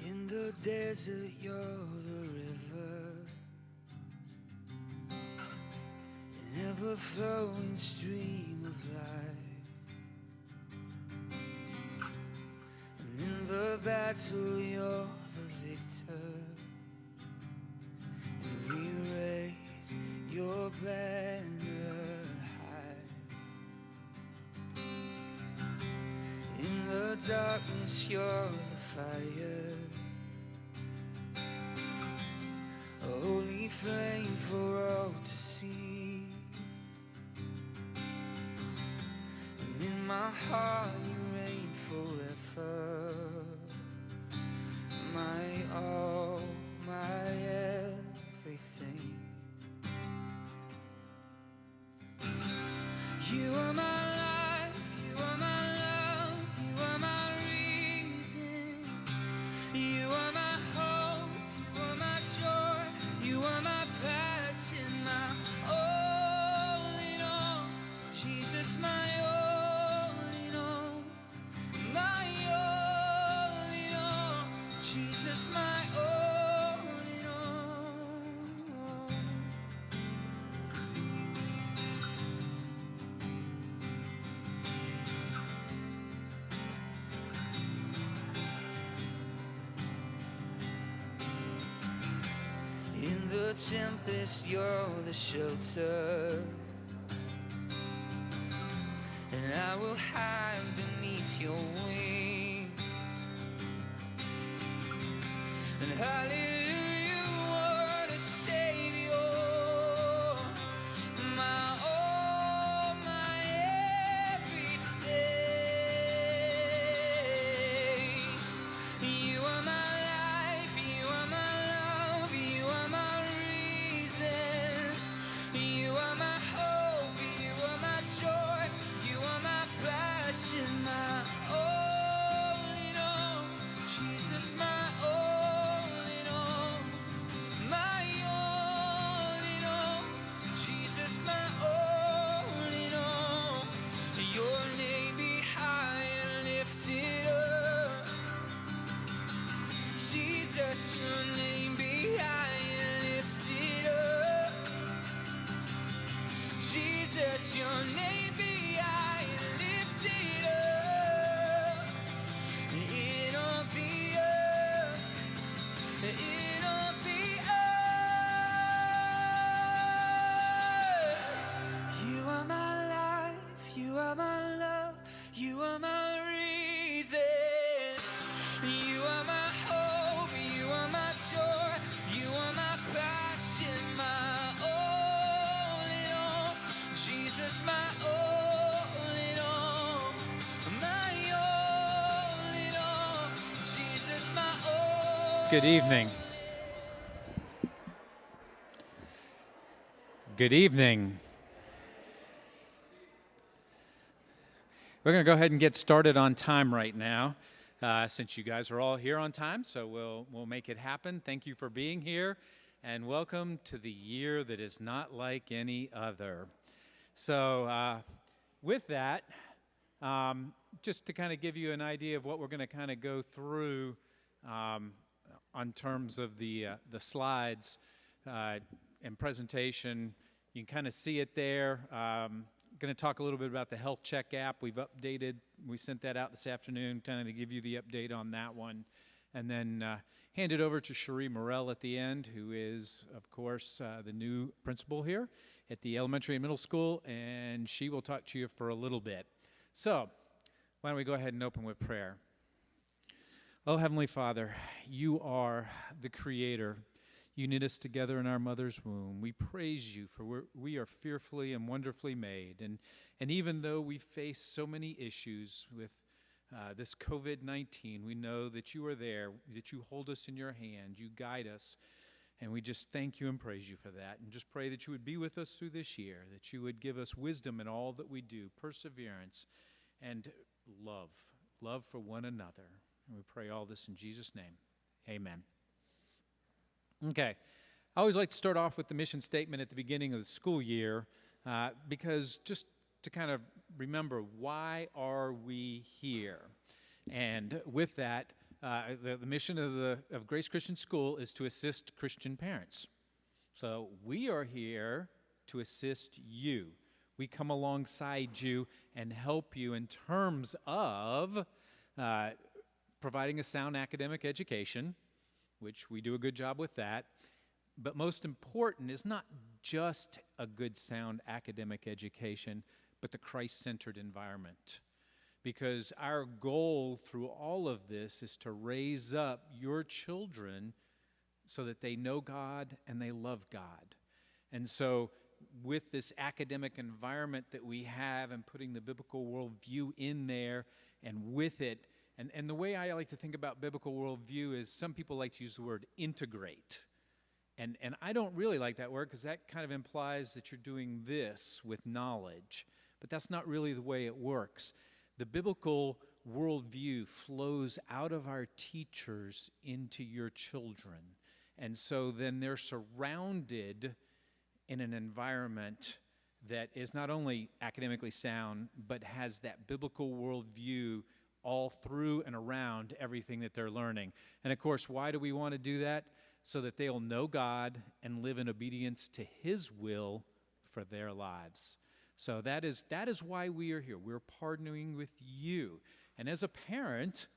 In the desert, you're the river, an ever-flowing stream of life. And in the battle, you're the victor, and we raise your banner high. In the darkness, you're the fire, a holy flame for all to see. And in my heart you reign forever, my all, my everything. You are my life, you are my love, you are my reason. You are my hope, you are my joy, you are my passion, my all in all. Jesus, my all in all, my all in all. Jesus, my all in all. In the tempest, you're the shelter, and I will hide beneath your wings. And hallelujah, what a Savior, my all, my everything. You are my life, you are my love, you are my reason. You are my hope, you are my joy, you are my passion, my all in all. Jesus, my all in all, my all in all. Jesus, my all in all. Your name be high and lifted up. Jesus, your name be high and lifted up. Jesus, your name be high and lifted up. In all the earth, in all the earth. You are my life, you are my love, you are my reason. You are my hope, you are my joy, you are my passion, my all in all. Jesus, my all in all, my all in all. Jesus, my all. Good evening. Good evening. We're going to go ahead and get started on time right now, since you guys are all here on time, so we'll make it happen. Thank you for being here, and welcome to the year that is not like any other. So with that, just to kind of give you an idea of what we're going to kind of go through on terms of the slides and presentation, you can kind of see it there. Going to talk a little bit about the Health Check app. We sent that out this afternoon, kind of to give you the update on that one. And then hand it over to Cherie Morell at the end, who is, of course, the new principal here at the elementary and middle school, and she will talk to you for a little bit. So, why don't we go ahead and open with prayer. Oh, Heavenly Father, you are the Creator. You knit us together in our mother's womb. We praise you for we are fearfully and wonderfully made. And even though we face so many issues with this COVID-19, we know that you are there, that you hold us in your hand, you guide us, and we just thank you and praise you for that. And just pray that you would be with us through this year, that you would give us wisdom in all that we do, perseverance, and love for one another. And we pray all this in Jesus' name. Amen. Okay, I always like to start off with the mission statement at the beginning of the school year because just to kind of remember, why are we here? And with that, The mission of Grace Christian School is to assist Christian parents. So we are here to assist you. We come alongside you and help you in terms of providing a sound academic education, which we do a good job with that. But most important is not just a good sound academic education, but the Christ-centered environment. Because our goal through all of this is to raise up your children so that they know God and they love God. And so with this academic environment that we have and putting the biblical worldview in there and with it, and the way I like to think about biblical worldview is some people like to use the word integrate. And I don't really like that word because that kind of implies that you're doing this with knowledge. But that's not really the way it works. The biblical worldview flows out of our teachers into your children. And so then they're surrounded in an environment that is not only academically sound, but has that biblical worldview all through and around everything that they're learning. And of course, why do we want to do that? So that they'll know God and live in obedience to His will for their lives. So that is why we are here. We're partnering with you. And as a parent,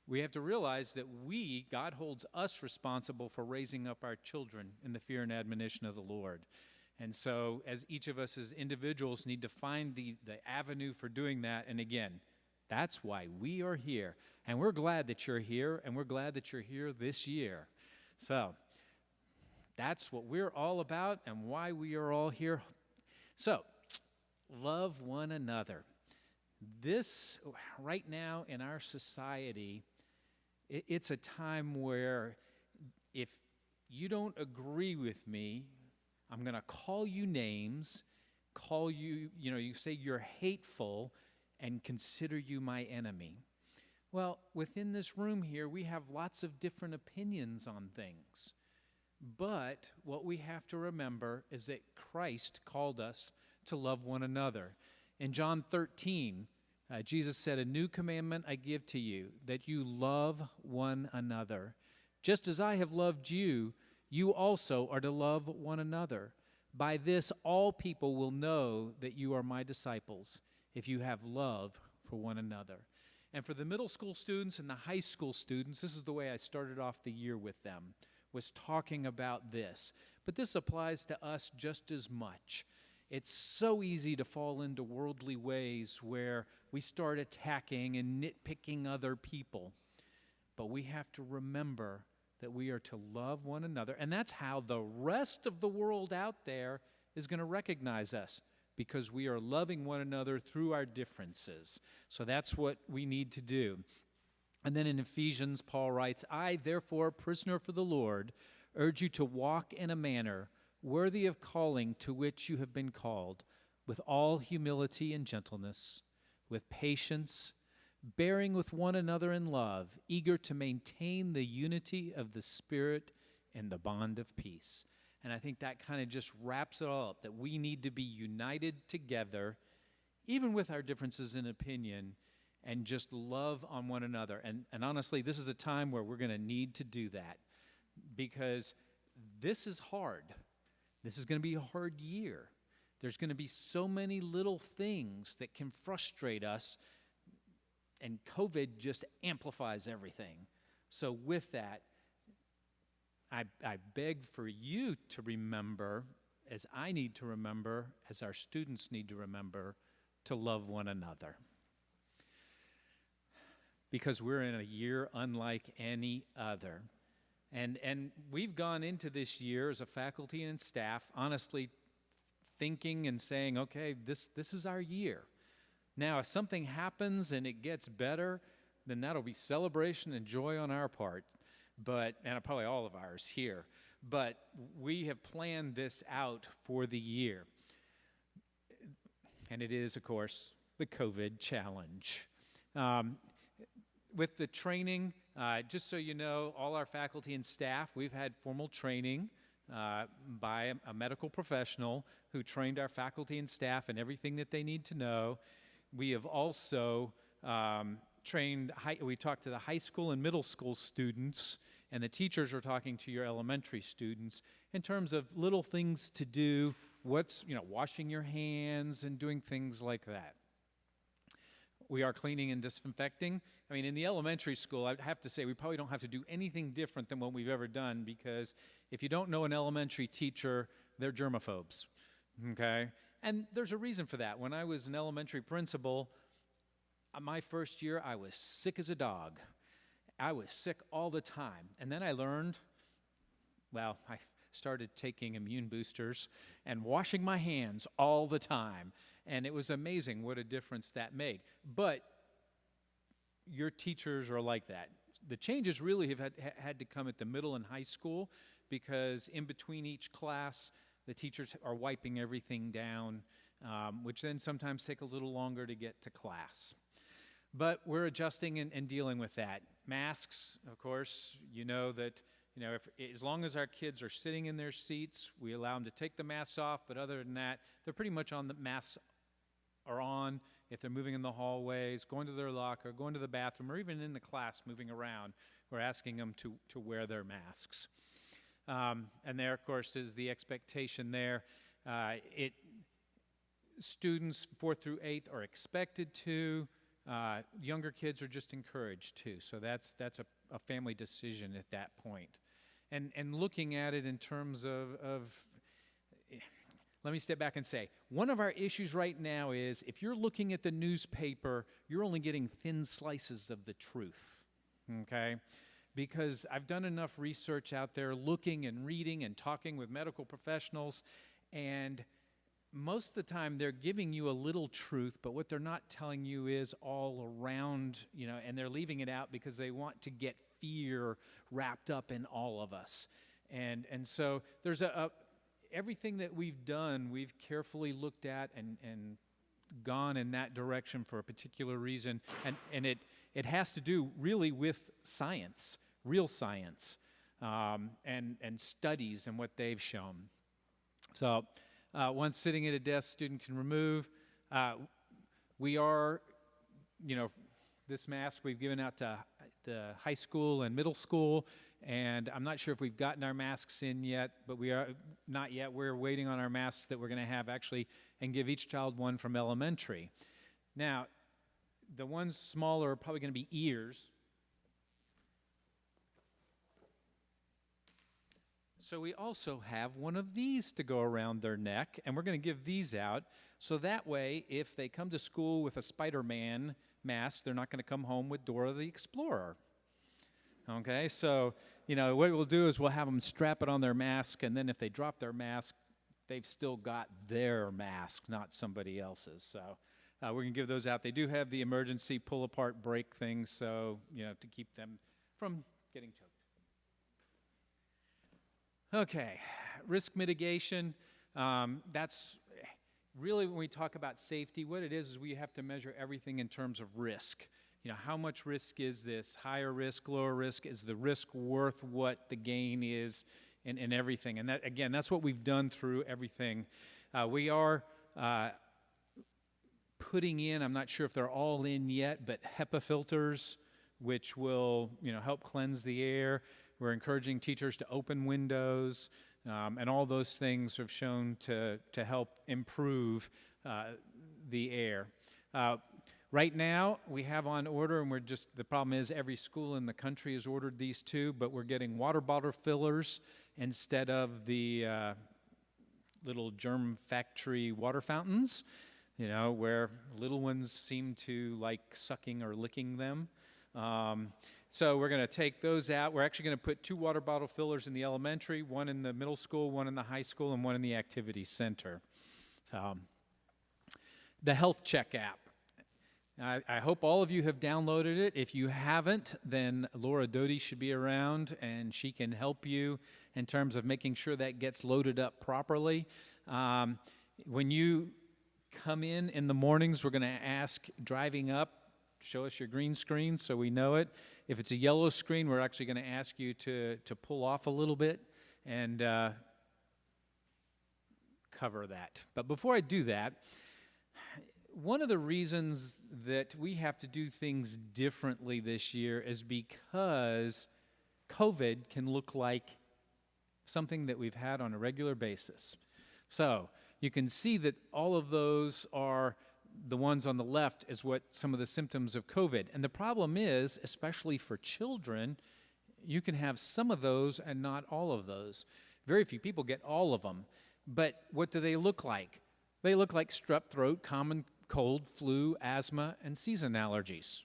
we have to realize that God holds us responsible for raising up our children in the fear and admonition of the Lord. And so as each of us as individuals need to find the avenue for doing that, and again, that's why we are here. And we're glad that you're here, and we're glad that you're here this year. So that's what we're all about and why we are all here. So love one another. This, right now in our society, it's a time where if you don't agree with me, I'm going to call you names, you say you're hateful, and consider you my enemy. Well, within this room here, we have lots of different opinions on things. But what we have to remember is that Christ called us to love one another. In John 13, Jesus said, "A new commandment I give to you, that you love one another. Just as I have loved you, you also are to love one another. By this all people will know that you are my disciples, if you have love for one another." And for the middle school students and the high school students, this is the way I started off the year with them, was talking about this. But this applies to us just as much. It's so easy to fall into worldly ways where we start attacking and nitpicking other people. But we have to remember that we are to love one another, and that's how the rest of the world out there is going to recognize us, because we are loving one another through our differences. So that's what we need to do. And then in Ephesians, Paul writes, "I, therefore, prisoner for the Lord, urge you to walk in a manner worthy of calling to which you have been called, with all humility and gentleness, with patience, bearing with one another in love, eager to maintain the unity of the Spirit in the bond of peace." And I think that kind of just wraps it all up, that we need to be united together, even with our differences in opinion, and just love on one another. And honestly, this is a time where we're going to need to do that, because this is hard. This is going to be a hard year. There's going to be so many little things that can frustrate us, and COVID just amplifies everything. So with that, I beg for you to remember, as I need to remember, as our students need to remember, to love one another. Because we're in a year unlike any other. And we've gone into this year as a faculty and staff, honestly thinking and saying, okay, this is our year. Now, if something happens and it gets better, then that'll be celebration and joy on our part, and probably all of ours here. But we have planned this out for the year. And it is, of course, the COVID challenge. With the training, just so you know, all our faculty and staff, we've had formal training by a medical professional who trained our faculty and staff in everything that they need to know. We have also we talked to the high school and middle school students, and the teachers are talking to your elementary students in terms of little things to do, washing your hands and doing things like that. We are cleaning and disinfecting. I mean, in the elementary school, I have to say we probably don't have to do anything different than what we've ever done, because if you don't know an elementary teacher, they're germaphobes, okay? And there's a reason for that. When I was an elementary principal, my first year, I was sick as a dog. I was sick all the time. And then I learned, I started taking immune boosters and washing my hands all the time. And it was amazing what a difference that made. But your teachers are like that. The changes really have had to come at the middle and high school, because in between each class, the teachers are wiping everything down, which then sometimes take a little longer to get to class. But we're adjusting and dealing with that. Masks, of course, as long as our kids are sitting in their seats, we allow them to take the masks off, but other than that, they're pretty much on the masks are on. If they're moving in the hallways, going to their locker, going to the bathroom, or even in the class moving around, we're asking them to wear their masks. And there, of course, is the expectation there. Students 4th through 8th are expected to. Younger kids are just encouraged to. So that's a family decision at that point. And looking at it in terms of let me step back and say, one of our issues right now is if you're looking at the newspaper, you're only getting thin slices of the truth, okay? Because I've done enough research out there looking and reading and talking with medical professionals, and most of the time they're giving you a little truth, but what they're not telling you is all around, and they're leaving it out because they want to get fear wrapped up in all of us. And so there's everything that we've done, we've carefully looked at and gone in that direction for a particular reason, and it has to do really with science, real science, and studies and what they've shown. So once sitting at a desk, student can remove. We are, this mask we've given out to the high school and middle school, and I'm not sure if we've gotten our masks in yet, but we are not yet. We're waiting on our masks that we're going to have actually and give each child one from elementary. Now, the ones smaller are probably going to be ears. So we also have one of these to go around their neck, and we're going to give these out. So that way, if they come to school with a Spider-Man mask, they're not going to come home with Dora the Explorer. Okay, so, what we'll do is we'll have them strap it on their mask, and then if they drop their mask, they've still got their mask, not somebody else's. So we're going to give those out. They do have the emergency pull-apart break things, so, to keep them from getting choked. Okay, risk mitigation. That's really when we talk about safety, what it is we have to measure everything in terms of risk. How much risk is this? Higher risk, lower risk? Is the risk worth what the gain is in everything? And that, again, that's what we've done through everything. We are putting in, I'm not sure if they're all in yet, but HEPA filters, which will, help cleanse the air. We're encouraging teachers to open windows, and all those things have shown to help improve the air. Right now, we have on order, and the problem is every school in the country has ordered these too, but we're getting water bottle fillers instead of the little germ factory water fountains, where little ones seem to like sucking or licking them. So we're going to take those out. We're actually going to put 2 water bottle fillers in the elementary, 1 in the middle school, 1 in the high school, and 1 in the activity center. The Health Check app. I hope all of you have downloaded it. If you haven't, then Laura Doty should be around, and she can help you in terms of making sure that gets loaded up properly. When you come in the mornings, we're going to ask, driving up, show us your green screen so we know it. If it's a yellow screen, we're actually going to ask you to pull off a little bit and cover that. But before I do that, one of the reasons that we have to do things differently this year is because COVID can look like something that we've had on a regular basis. So you can see that all of those are the ones on the left is what some of the symptoms of COVID. And the problem is, especially for children, you can have some of those and not all of those. Very few people get all of them. But what do they look like? They look like strep throat, common cold, flu, asthma, and season allergies.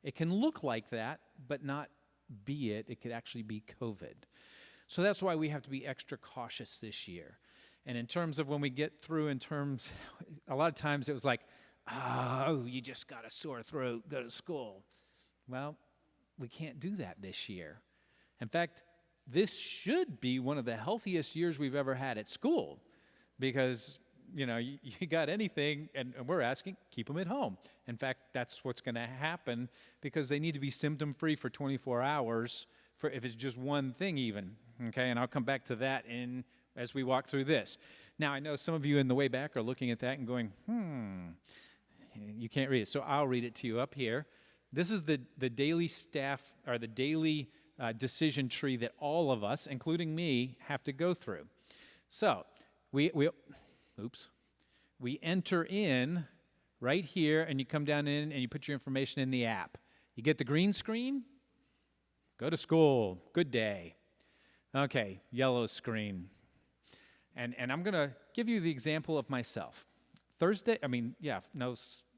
It can look like that, but not be it. It could actually be COVID. So that's why we have to be extra cautious this year. And in terms of when we get through a lot of times it was like, oh, you just got a sore throat, go to school. Well, we can't do that this year. In fact, this should be one of the healthiest years we've ever had at school because, you got anything, and we're asking, keep them at home. In fact, that's what's going to happen because they need to be symptom-free for 24 hours if it's just one thing even, okay? And I'll come back to that as we walk through this. Now, I know some of you in the way back are looking at that and going, you can't read it, so I'll read it to you up here. This is the daily staff, or the daily decision tree that all of us, including me, have to go through. So, we enter in right here, and you come down in and you put your information in the app. You get the green screen, go to school, good day. Okay, yellow screen. And I'm going to give you the example of myself.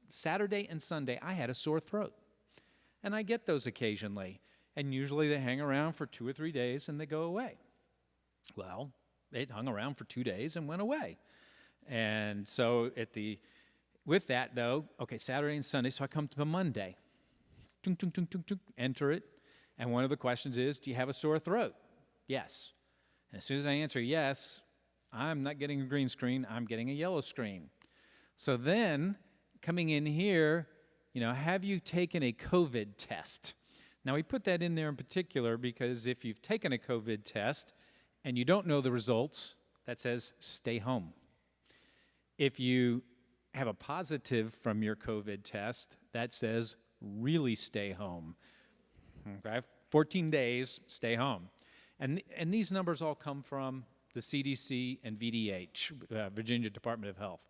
Saturday and Sunday, I had a sore throat. And I get those occasionally. And usually they hang around for 2 or 3 days and they go away. Well, it hung around for 2 days and went away. And so with that though, okay, Saturday and Sunday, so I come to Monday. Enter it. And one of the questions is, do you have a sore throat? Yes. And as soon as I answer yes, I'm not getting a green screen, I'm getting a yellow screen. So then, coming in here, have you taken a COVID test? Now, we put that in there in particular because if you've taken a COVID test and you don't know the results, that says stay home. If you have a positive from your COVID test, that says really stay home. Okay? 14 days, stay home. And these numbers all come from the CDC and VDH, Virginia Department of Health.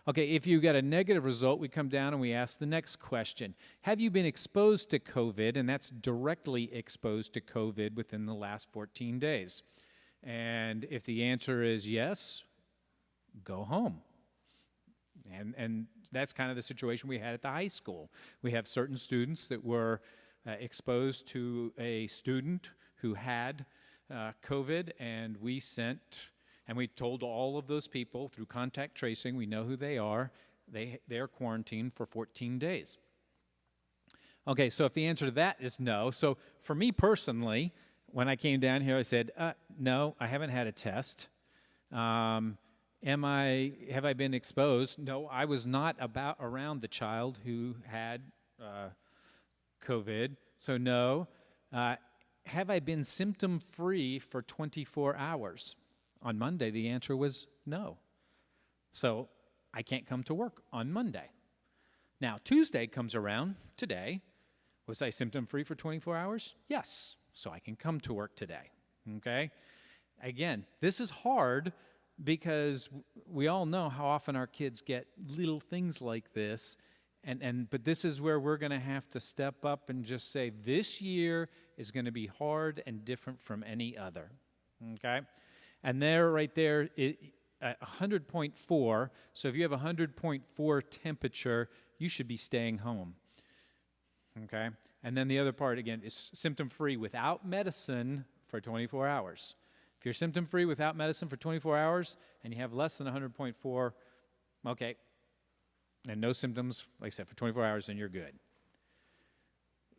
Okay, if you get a negative result, we come down and we ask the next question. Have you been exposed to COVID, and that's directly exposed to COVID within the last 14 days? And if the answer is yes, go home. And that's kind of the situation we had at the high school. We have certain students that were exposed to a student who had COVID, and we told all of those people through contact tracing, we know who they are, they are quarantined for 14 days. Okay, so if the answer to that is no, so for me personally, when I came down here, I said, no, I haven't had a test. Have I been exposed? No, I was not around the child who had COVID, so no. Have I been symptom-free for 24 hours? On Monday, the answer was no. So I can't come to work on Monday. Now, Tuesday comes around, today. Was I symptom-free for 24 hours? Yes. So I can come to work today, okay? Again, this is hard because we all know how often our kids get little things like this, but this is where we're going to have to step up and just say, this year is going to be hard and different from any other, okay? And right there, 100.4, so if you have 100.4 temperature, you should be staying home, okay? And then the other part, again, is symptom-free without medicine for 24 hours. If you're symptom-free without medicine for 24 hours and you have less than 100.4, okay, and no symptoms, like I said, for 24 hours, then you're good.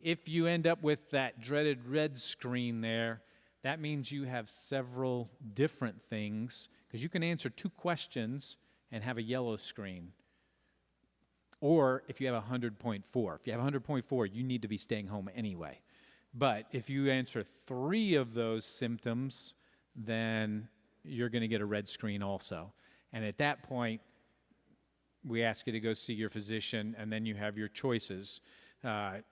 If you end up with that dreaded red screen there, that means you have several different things, because you can answer 2 questions and have a yellow screen. Or if you have 100.4. If you have 100.4, you need to be staying home anyway. But if you answer 3 of those symptoms, then you're going to get a red screen also. And at that point, we ask you to go see your physician, and then you have your choices.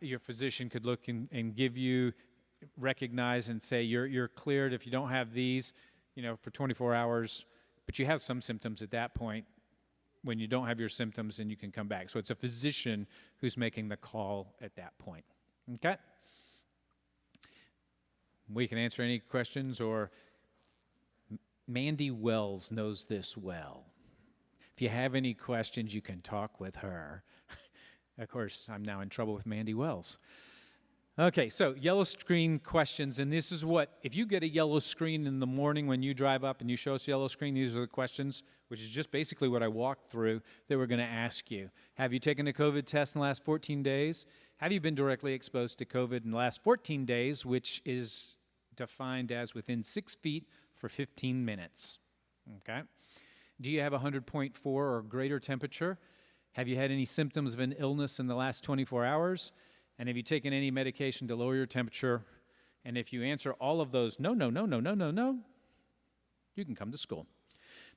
Your physician could look and give you, recognize and say you're cleared if you don't have these, for 24 hours, but you have some symptoms at that point. When you don't have your symptoms, then you can come back. So it's a physician who's making the call at that point. Okay? We can answer any questions, or Mandy Wells knows this well. If you have any questions, you can talk with her. Of course, I'm now in trouble with Mandy Wells. Okay, so yellow screen questions, and this is what, if you get a yellow screen in the morning when you drive up and you show us a yellow screen, these are the questions, which is just basically what I walked through, that we're going to ask you. Have you taken a COVID test in the last 14 days? Have you been directly exposed to COVID in the last 14 days, which is defined as within 6 feet for 15 minutes? Okay. Do you have a 100.4 or greater temperature? Have you had any symptoms of an illness in the last 24 hours? And have you taken any medication to lower your temperature? And if you answer all of those, no, you can come to school.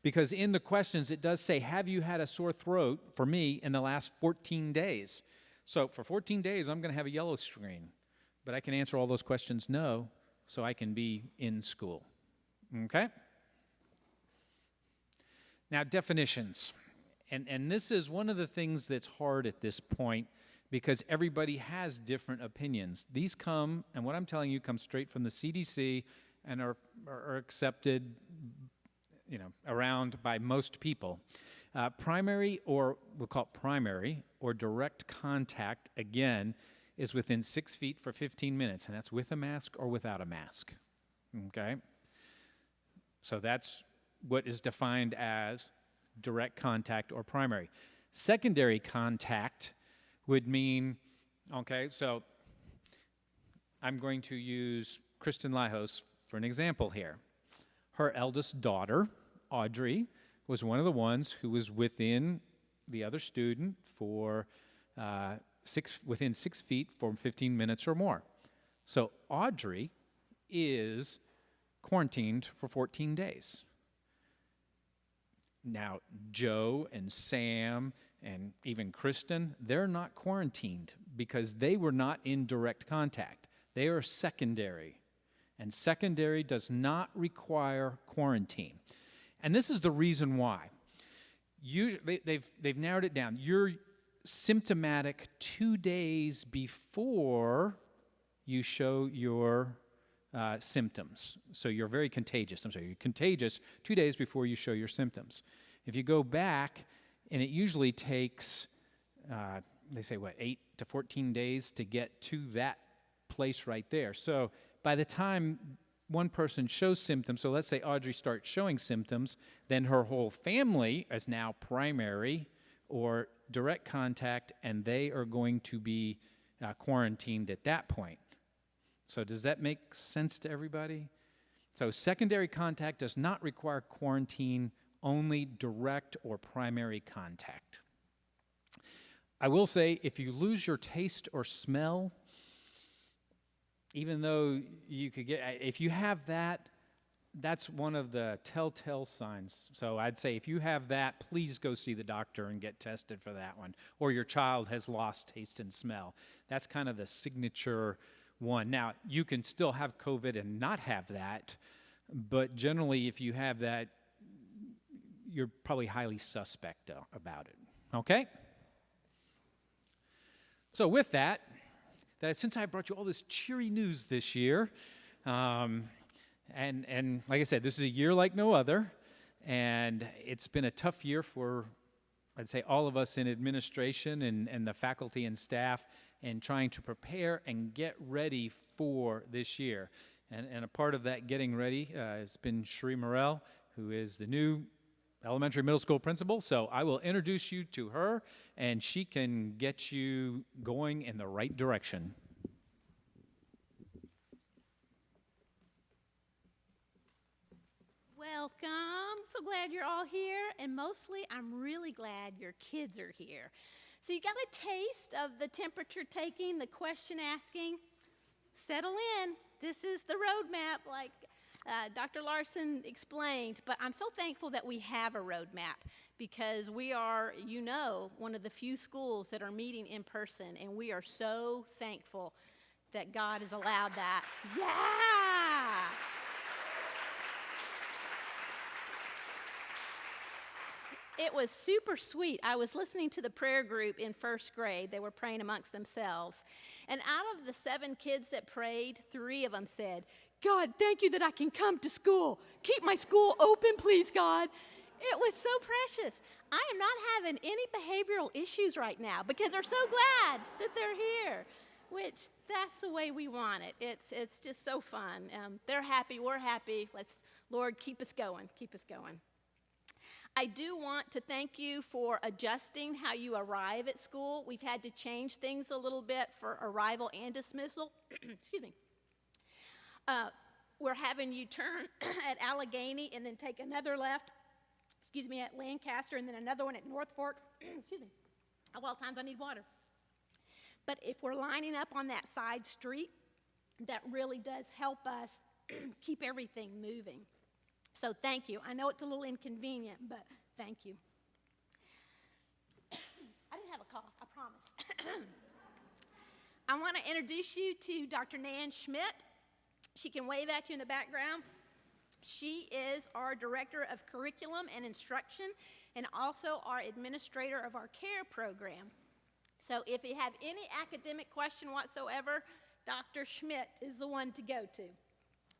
Because in the questions, it does say, have you had a sore throat, for me, in the last 14 days? So for 14 days, I'm going to have a yellow screen. But I can answer all those questions no, so I can be in school. Okay? Now, definitions. And this is one of the things that's hard at this point, because everybody has different opinions. These come, and what I'm telling you comes straight from the CDC and are accepted, around by most people. Primary, or we'll call it primary, or direct contact, again, is within 6 feet for 15 minutes, and that's with a mask or without a mask, okay? So that's what is defined as direct contact or primary. Secondary contact would mean, okay, so I'm going to use Kristen Lyhos for an example here. Her eldest daughter, Audrey, was one of the ones who was within the other student for within 6 feet for 15 minutes or more. So Audrey is quarantined for 14 days. Now, Joe and Sam and even Kristen, they're not quarantined because they were not in direct contact. They are secondary, and secondary does not require quarantine. And this is the reason why. Usually, they've narrowed it down. You're symptomatic 2 days before you show your symptoms. So you're very contagious. You're contagious 2 days before you show your symptoms. If you go back, and it usually takes, they say, 8 to 14 days to get to that place right there. So by the time one person shows symptoms, so let's say Audrey starts showing symptoms, then her whole family is now primary or direct contact, and they are going to be quarantined at that point. So does that make sense to everybody? So secondary contact does not require quarantine, only direct or primary contact. I will say, if you lose your taste or smell, even though you could get, if you have that, that's one of the telltale signs. So I'd say if you have that, please go see the doctor and get tested for that one. Or your child has lost taste and smell. That's kind of the signature one. Now, you can still have COVID and not have that, but generally if you have that, you're probably highly suspect about it. Okay? So with that since I brought you all this cheery news this year, and like I said, this is a year like no other, and it's been a tough year for, I'd say, all of us in administration and the faculty and staff in trying to prepare and get ready for this year. And a part of that getting ready has been Cherie Morell, who is the new elementary middle school principal. So I will introduce you to her, and she can get you going in the right direction. Welcome. So glad you're all here, and mostly I'm really glad your kids are here. So you got a taste of the temperature taking, the question asking. Settle in. This is the roadmap. Dr. Larson explained, but I'm so thankful that we have a roadmap because we are, one of the few schools that are meeting in person, and we are so thankful that God has allowed that. Yeah! It was super sweet. I was listening to the prayer group in first grade. They were praying amongst themselves. And out of the 7 kids that prayed, 3 of them said, "God, thank you that I can come to school. Keep my school open, please, God." It was so precious. I am not having any behavioral issues right now because they're so glad that they're here, which that's the way we want it. It's just so fun. They're happy. We're happy. Lord, keep us going. Keep us going. I do want to thank you for adjusting how you arrive at school. We've had to change things a little bit for arrival and dismissal. Excuse me. We're having you turn at Allegheny and then take another left, at Lancaster, and then another one at North Fork. Excuse me. Of all times I need water. But if we're lining up on that side street, that really does help us keep everything moving. So thank you. I know it's a little inconvenient, but thank you. I didn't have a cough, I promise. I want to introduce you to Dr. Nan Schmidt. She can wave at you in the background. She is our Director of Curriculum and Instruction and also our administrator of our CARE program. So if you have any academic question whatsoever, Dr. Schmidt is the one to go to.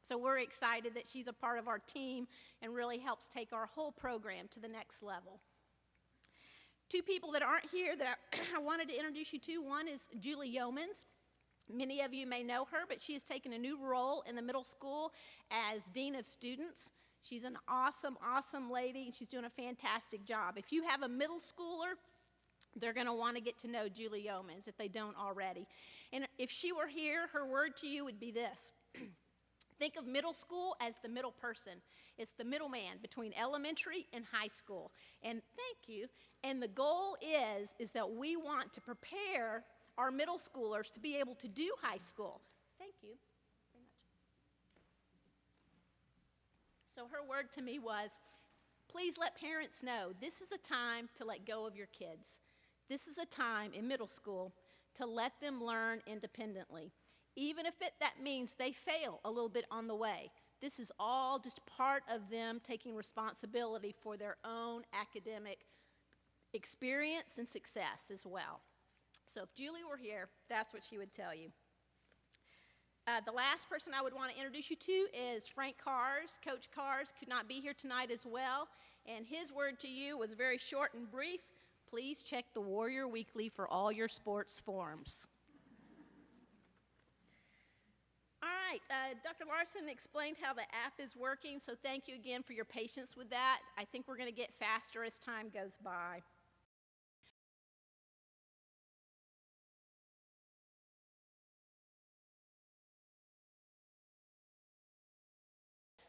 So we're excited that she's a part of our team and really helps take our whole program to the next level. 2 people that aren't here that I wanted to introduce you to. One is Julie Yeomans. Many of you may know her, but she has taken a new role in the middle school as Dean of Students. She's an awesome, awesome lady, and she's doing a fantastic job. If you have a middle schooler, they're going to want to get to know Julie Yeomans if they don't already. And if she were here, her word to you would be this. Think of middle school as the middle person. It's the middleman between elementary and high school. And thank you. And the goal is that we want to prepare our middle schoolers to be able to do high school. Thank you very much. So her word to me was, please let parents know this is a time to let go of your kids. This is a time in middle school to let them learn independently. Even if that means they fail a little bit on the way. This is all just part of them taking responsibility for their own academic experience and success as well. So if Julie were here, that's what she would tell you. The last person I would want to introduce you to is Frank Cars. Coach Cars could not be here tonight as well, and his word to you was very short and brief. Please check the Warrior Weekly for all your sports forms. All right, Dr. Larson explained how the app is working, so thank you again for your patience with that. I think we're going to get faster as time goes by.